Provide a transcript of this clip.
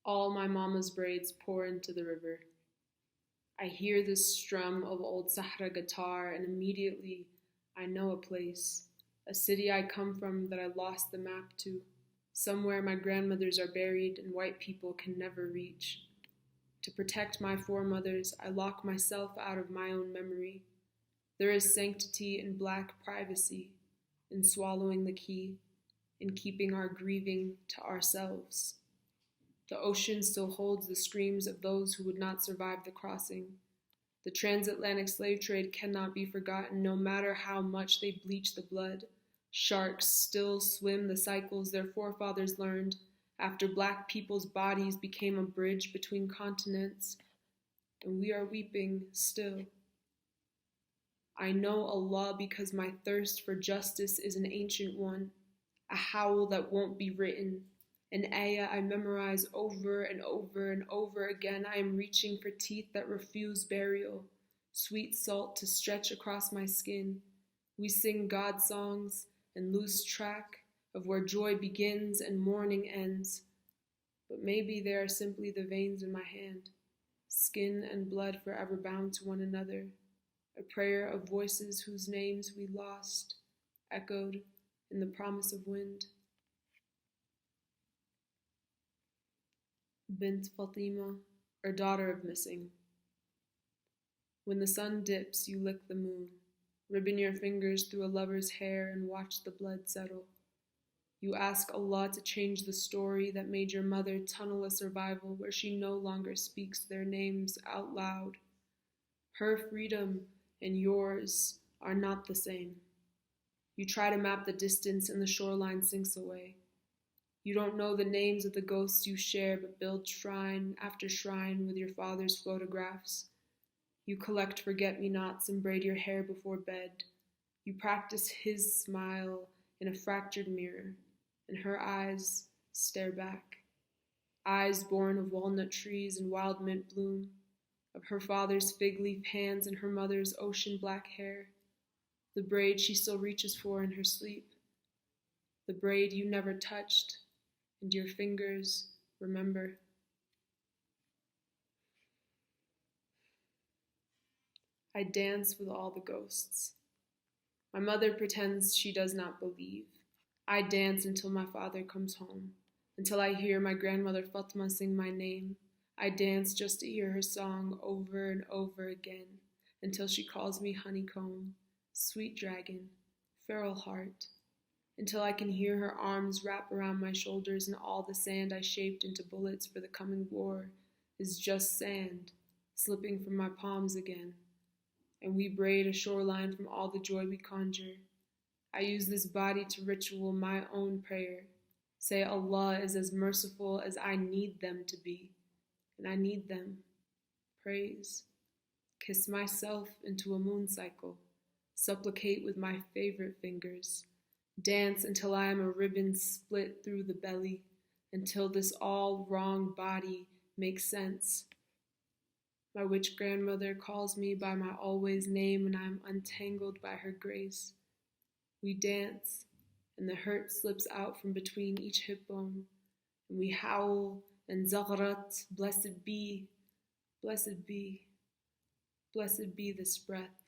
All my mama's braids pour into the river. I hear the strum of old Sahra guitar, and immediately I know a place, a city I come from that I lost the map to, somewhere my grandmothers are buried and white people can never reach. To protect my foremothers, I lock myself out of my own memory. There is sanctity in black privacy, in swallowing the key, in keeping our grieving to ourselves. The ocean still holds the screams of those who would not survive the crossing. The transatlantic slave trade cannot be forgotten, no matter how much they bleach the blood. Sharks still swim the cycles their forefathers learned after black people's bodies became a bridge between continents, and we are weeping still. I know Allah because my thirst for justice is an ancient one, a howl that won't be written, an ayah I memorize over and over and over again. I am reaching for teeth that refuse burial, sweet salt to stretch across my skin. We sing God songs and lose track of where joy begins and mourning ends. But maybe they are simply the veins in my hand, skin and blood forever bound to one another, a prayer of voices whose names we lost, echoed in the promise of wind. Bint Fatima, or daughter of missing. When the sun dips, you lick the moon, ribbon your fingers through a lover's hair and watch the blood settle. You ask Allah to change the story that made your mother tunnel a survival where she no longer speaks their names out loud. Her freedom and yours are not the same. You try to map the distance and the shoreline sinks away. You don't know the names of the ghosts you share, but build shrine after shrine with your father's photographs. You collect forget-me-nots and braid your hair before bed. You practice his smile in a fractured mirror, and her eyes stare back. Eyes born of walnut trees and wild mint bloom, of her father's fig leaf hands and her mother's ocean black hair, the braid she still reaches for in her sleep, the braid you never touched, and your fingers remember. I dance with all the ghosts. My mother pretends she does not believe. I dance until my father comes home, until I hear my grandmother Fatma sing my name. I dance just to hear her song over and over again, until she calls me honeycomb, sweet dragon, feral heart, until I can hear her arms wrap around my shoulders and all the sand I shaped into bullets for the coming war is just sand, slipping from my palms again. And we braid a shoreline from all the joy we conjure. I use this body to ritual my own prayer. Say Allah is as merciful as I need them to be, and I need them. Praise. Kiss myself into a moon cycle. Supplicate with my favorite fingers. Dance until I am a ribbon split through the belly, until this all wrong body makes sense. My witch grandmother calls me by my always name, and I am untangled by her grace. We dance, and the hurt slips out from between each hip bone, and we howl, and Zaghrat, blessed be, blessed be, blessed be this breath.